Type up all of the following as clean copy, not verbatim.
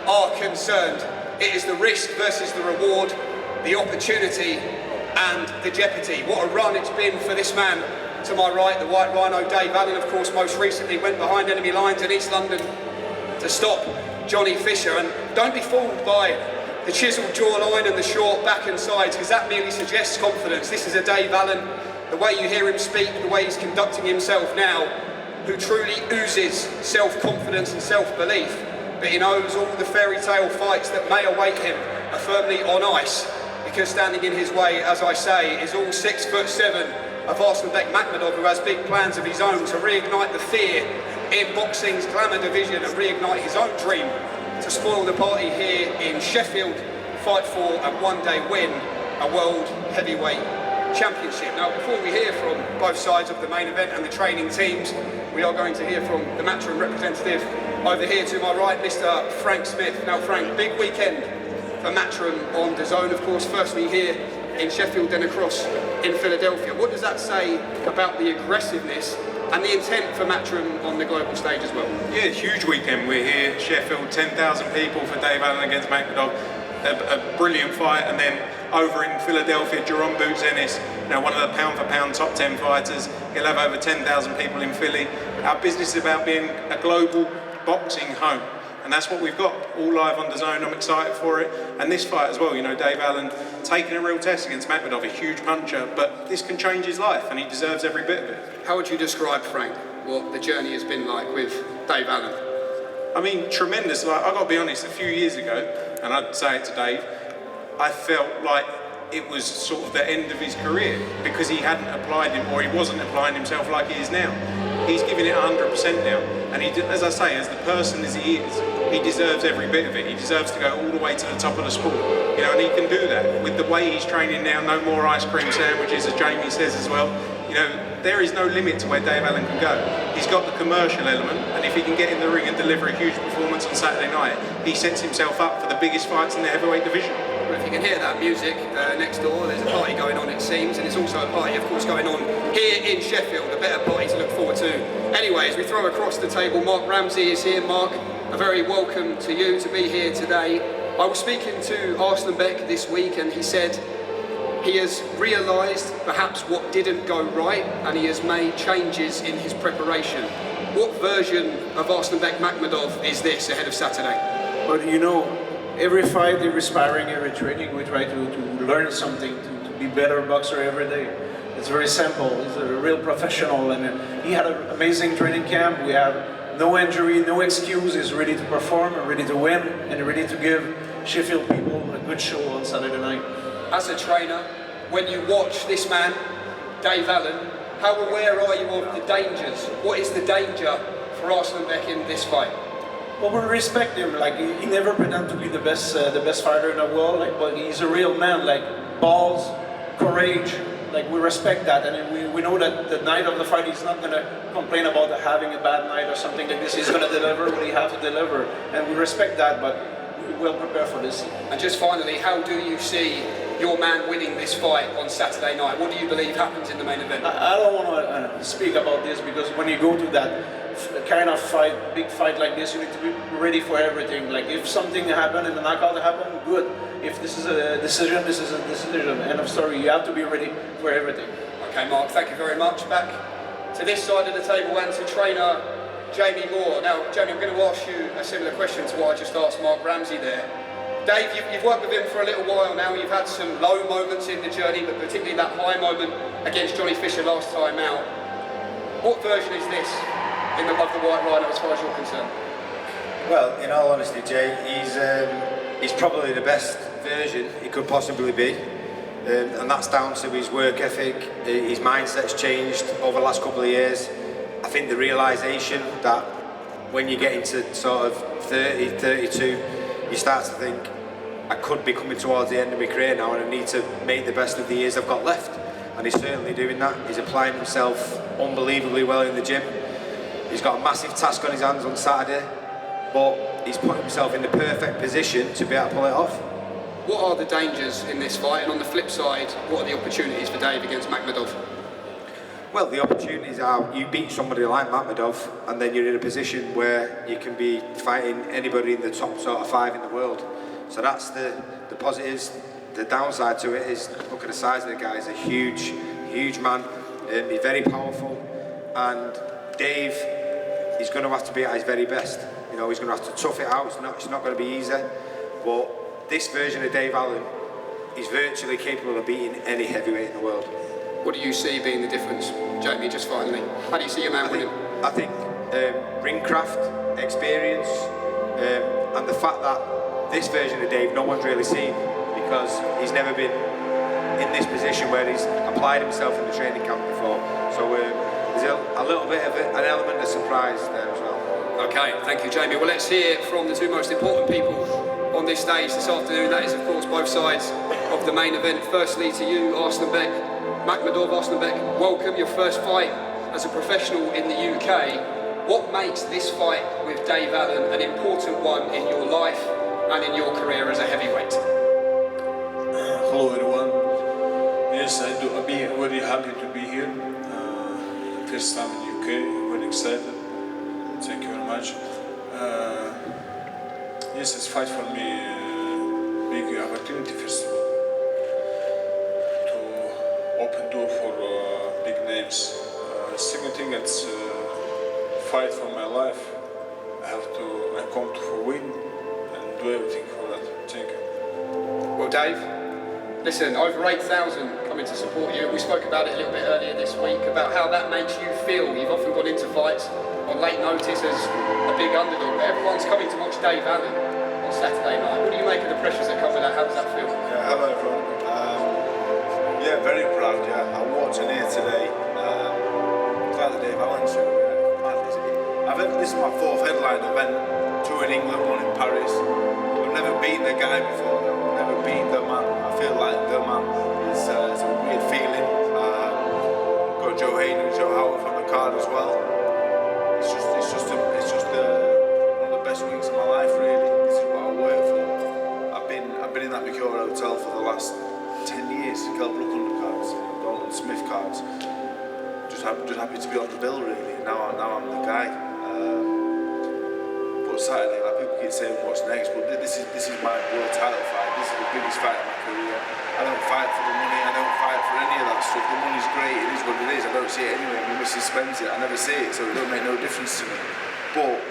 are concerned. It is the risk versus the reward, the opportunity and the jeopardy. What a run it's been for this man to my right, the White Rhino, Dave Allen, of course, most recently went behind enemy lines in East London to stop Johnny Fisher. And don't be fooled by the chiselled jawline and the short back and sides, because that merely suggests confidence. This is a Dave Allen, the way you hear him speak, the way he's conducting himself now, who truly oozes self-confidence and self-belief. But he knows all the fairy tale fights that may await him are firmly on ice, because standing in his way, as I say, is all 6'7" of Arslanbek Makhmudov, who has big plans of his own to reignite the fear in boxing's glamour division and reignite his own dream to spoil the party here in Sheffield, fight for and one day win a world heavyweight championship. Now, before we hear from both sides of the main event and the training teams, we are going to hear from the Matchroom representative over here to my right, Mr. Frank Smith. Now, Frank, big weekend for Matchroom on DAZN, of course, firstly here in Sheffield, then across in Philadelphia. What does that say about the aggressiveness and the intent for Matchroom on the global stage as well? Yeah, huge weekend. We're here, Sheffield, 10,000 people for Dave Allen against Makhmudov. A brilliant fight. And then over in Philadelphia, Boots Ennis, now one of the pound for pound top 10 fighters. He'll have over 10,000 people in Philly. Our business is about being a global boxing home. And that's what we've got, all live on DAZN. I'm excited for it. And this fight as well, you know, Dave Allen taking a real test against Makhmudov, a huge puncher, but this can change his life and he deserves every bit of it. How would you describe, Frank, what the journey has been like with Dave Allen? I mean, tremendous. Like, I've got to be honest, a few years ago, and I'd say it to Dave, I felt like it was sort of the end of his career because he hadn't applied him, or he wasn't applying himself like he is now. He's giving it 100% now, and he, as I say, as the person as he is, he deserves every bit of it. He deserves to go all the way to the top of the sport, you know, and he can do that with the way he's training now. No more ice cream sandwiches, as Jamie says as well. You know, there is no limit to where Dave Allen can go. He's got the commercial element, and if he can get in the ring and deliver a huge performance on Saturday night, he sets himself up for the biggest fights in the heavyweight division. Well, if you can hear that music next door, there's a party going on, it seems, and there's also a party, of course, going on here in Sheffield, a better party to look forward to. Anyway, as we throw across the table, Mark Ramsey is here. Mark, a very welcome to you to be here today. I was speaking to Arslanbek this week, and he said he has realised perhaps what didn't go right, and he has made changes in his preparation. What version of Arslanbek Makhmudov is this ahead of Saturday? But you know, every fight, every sparring, every training, we try to learn something, to be better boxer every day. It's very simple. He's a real professional, and he had an amazing training camp. We have no injury, no excuse. He's ready to perform, ready to win, and ready to give Sheffield people a good show on Saturday night. As a trainer, when you watch this man, Dave Allen, how aware are you of the dangers? What is the danger for Arslanbek in this fight? Well, we respect him. Like he never pretended to be the best fighter in the world. Like, but he's a real man. Like balls, courage. Like we respect that, and we know that the night of the fight, he's not gonna complain about having a bad night or something like this. He's gonna deliver what he has to deliver, and we respect that. But we will prepare for this. And just finally, how do you see your man winning this fight on Saturday night? What do you believe happens in the main event? I don't want to speak about this because when you go to that kind of fight, big fight like this, you need to be ready for everything. Like if something happened and a knockout happened, good. If this is a decision, this is a decision. End of story. You have to be ready for everything. Okay, Mark, thank you very much. Back to this side of the table and to trainer Jamie Moore. Now, Jamie, I'm going to ask you a similar question to what I just asked Mark Ramsey there. Dave, you've worked with him for a little while now. You've had some low moments in the journey, but particularly that high moment against Johnny Fisher last time out. What version is this of the White Rhino as far as you're concerned? Well, in all honesty, Jay, he's probably the best version he could possibly be. And that's down to his work ethic. His mindset's changed over the last couple of years. I think the realisation that when you get into sort of 30, 32, you start to think, I could be coming towards the end of my career now and I need to make the best of the years I've got left. And he's certainly doing that. He's applying himself unbelievably well in the gym. He's got a massive task on his hands on Saturday, but he's put himself in the perfect position to be able to pull it off. What are the dangers in this fight? And on the flip side, what are the opportunities for Dave against Makhmudov? Well, the opportunities are you beat somebody like Makhmudov, and then you're in a position where you can be fighting anybody in the top sort of 5 in the world. So that's the positives. The downside to it is, look at the size of the guy. He's a huge, huge man. He's very powerful, and Dave, he's going to have to be at his very best. You know, he's going to have to tough it out. It's not going to be easy. But this version of Dave Allen is virtually capable of beating any heavyweight in the world. What do you see being the difference, Jamie, just finally? How do you see your man winning? I think ringcraft, experience, and the fact that this version of Dave no one's really seen, because he's never been in this position where he's applied himself in the training camp before. So there's a little bit of an element of surprise there as well. Okay, thank you, Jamie. Well, let's hear from the 2 most important people on this stage this afternoon. That is, of course, both sides of the main event. Firstly, to you, Arslanbek Makhmudov. Arslanbek, welcome, your first fight as a professional in the UK. What makes this fight with Dave Allen an important one in your life and in your career as a heavyweight? Hello everyone. Yes, I'm very happy to be here. First time in UK, very excited. Thank you very much. Yes, it's fight for me big opportunity first of all. Open door for big names. Second thing, it's fight for my life. I come to win and do everything for that. Thank you. Well, Dave, listen, over 8,000 coming to support you. We spoke about it a little bit earlier this week, about how that makes you feel. You've often gone into fights on late notice as a big underdog, but everyone's coming to watch Dave Allen on Saturday night. What do you make of the pressures that come with that? How does that feel? Yeah, hello everyone. Yeah, very proud. Yeah, I'm watching here today. It's like the Dave Allen show. This is my 4th headline event. 2 in England, 1 in Paris. I've never beaten the guy before. I've never beaten the man. I feel like the man. It's a weird feeling. Got Joe Hayden and Joe Howard from the card as well. It's just one of the best weeks of my life. Really, this is what I work for. I've been in that Mercure hotel for the last 10 years, Kell Brook undercards, Dalton Smith cards. Just happy to be on the bill really. Now I'm the guy. But Saturday, like people keep saying what's next, but this is my world title fight. This is the biggest fight of my career. I don't fight for the money. I don't fight for any of that stuff. The money's great. It is what it is. I don't see it anyway. My missus spends it. I never see it, so it don't make no difference to me. But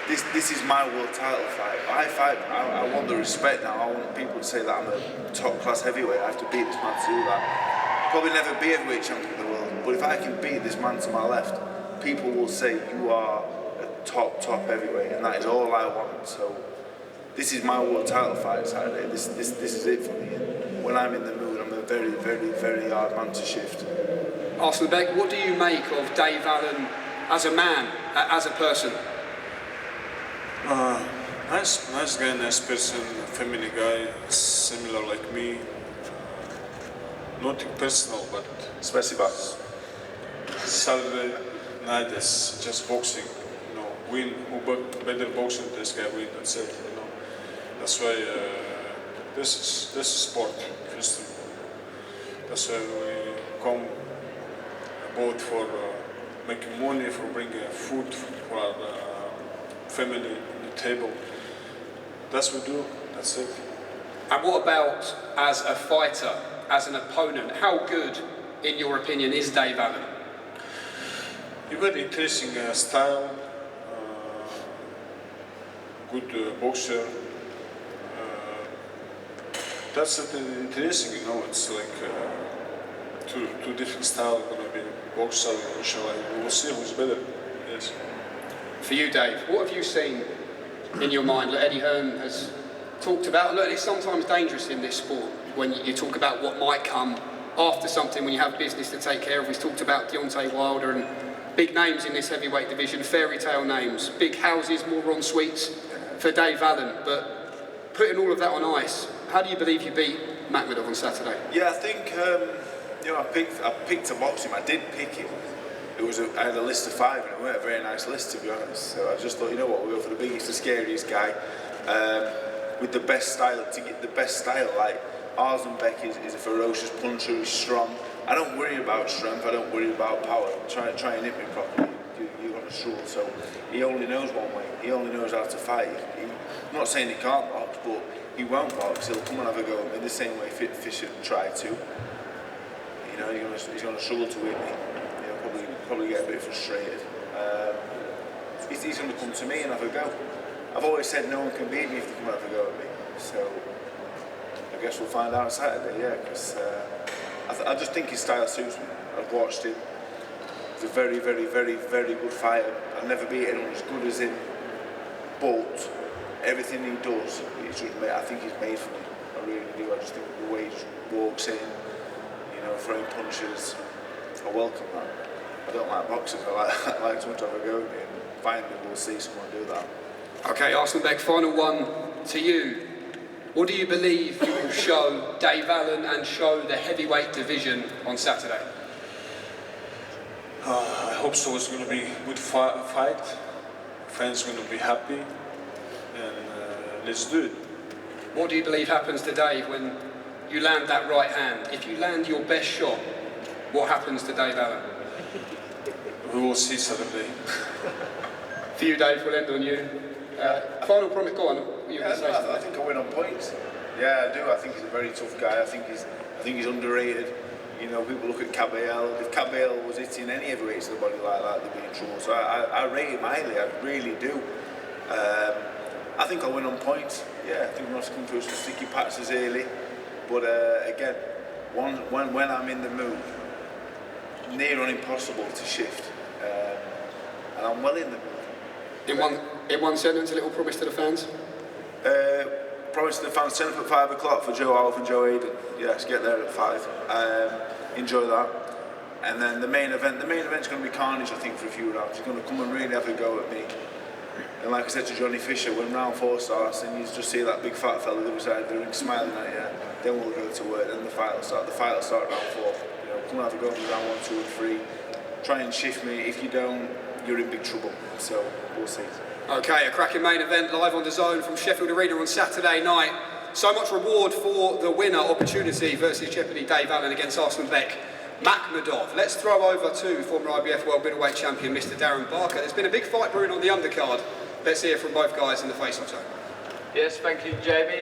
this is my world title fight. I want the respect now. I want people to say that I'm a top class heavyweight. I have to beat this man to do that. Probably never be heavyweight champion of the world, but if I can beat this man to my left, people will say you are a top heavyweight, and that is all I want. So this is my world title fight Saturday. This is it for me. And when I'm in the mood, I'm a very, very, very hard man to shift. Arslanbek, what do you make of Dave Allen as a man, as a person? Nice guy, nice person, family guy, similar like me. Nothing personal, but Спасибо. Saturday night is just boxing. You know, win who better boxing, this guy win. That's it. You know, that's why this is sport. First, that's why we come both for making money, for bringing food for our family on the table. That's what we do. That's it. And what about as a fighter, as an opponent? How good, in your opinion, is Dave Allen? You've got interesting style, good boxer. That's interesting, you know. It's like two different styles gonna be boxer. Inshallah, we will see who's better. Yes. For you, Dave, what have you seen in your mind? Look, Eddie Hearn has talked about. Look, it's sometimes dangerous in this sport when you talk about what might come after something, when you have business to take care of. We've talked about Deontay Wilder and big names in this heavyweight division, fairy tale names, big houses, more en suites for Dave Allen. But putting all of that on ice, how do you believe you beat Makhmudov on Saturday? Yeah, I think I picked to box him. I did pick him. I had a list of 5, and it weren't a very nice list, to be honest. So I just thought, you know what, we'll go for the biggest, the scariest guy with the best style. To get the best style, like Arslanbek is a ferocious puncher. He's strong. I don't worry about strength, I don't worry about power. Try and hit me properly, you're going to struggle. So he only knows one way, he only knows how to fight. I'm not saying he can't box, but he won't box, he'll come and have a go at me the same way Fisher tried to. You know, he's going to struggle to hit me, you know, probably get a bit frustrated. He's going to come to me and have a go. I've always said no one can beat me if they come and have a go at me. So I guess we'll find out on Saturday, yeah, because I just think his style suits me. I've watched him. He's a very, very, very, very good fighter. I've never beat anyone as good as him, but everything he does, I think he's made for me. I really do. I just think the way he just walks in, you know, throwing punches, I welcome that. I don't like boxers, I like someone to have a go at me, and finally we'll see someone do that. Okay, Arslanbek, final one to you. What do you believe you will show Dave Allen and show the heavyweight division on Saturday? I hope so. It's going to be a good fight. Fans are going to be happy, and let's do it. What do you believe happens to Dave when you land that right hand? If you land your best shot, what happens to Dave Allen? We will see Saturday. For you, Dave, we'll end on you. Final promise, go on. I think I win on points. Yeah, I do. I think he's a very tough guy. I think he's underrated. You know, people look at Cabell. If Cabell was hitting any heavyweights to the body like that, they'd be in trouble. So I rate him highly. I really do. I think I'll win on points. Yeah, I think we'll have to come through some sticky patches early. But again, when I'm in the mood, near on impossible to shift. And I'm well in the mood. In one sentence, a little promise to the fans? Promise to the fans, turn up at 5 o'clock for Joe Alf and Joe Hayden. Yes, get there at 5. Enjoy that. And then the main event's going to be Carnage, I think, for a few rounds. He's going to come and really have a go at me. And like I said to Johnny Fisher, when round 4 starts and you just see that big fat fella the other side of the ring smiling at you, then we'll go to work, then the fight will start. The fight will start round 4. You know, come and have a go at me round 1, 2 and 3. Try and shift me. If you don't, you're in big trouble. So we'll see. Okay, a cracking main event live on the Zone from Sheffield Arena on Saturday night. So much reward for the winner opportunity versus Jeopardy Dave Allen against Arslanbek Makhmudov. Let's throw over to former IBF World Middleweight Champion Mr. Darren Barker. There's been a big fight brewing on the undercard. Let's hear from both guys in the face-off zone. Yes, thank you, Jamie.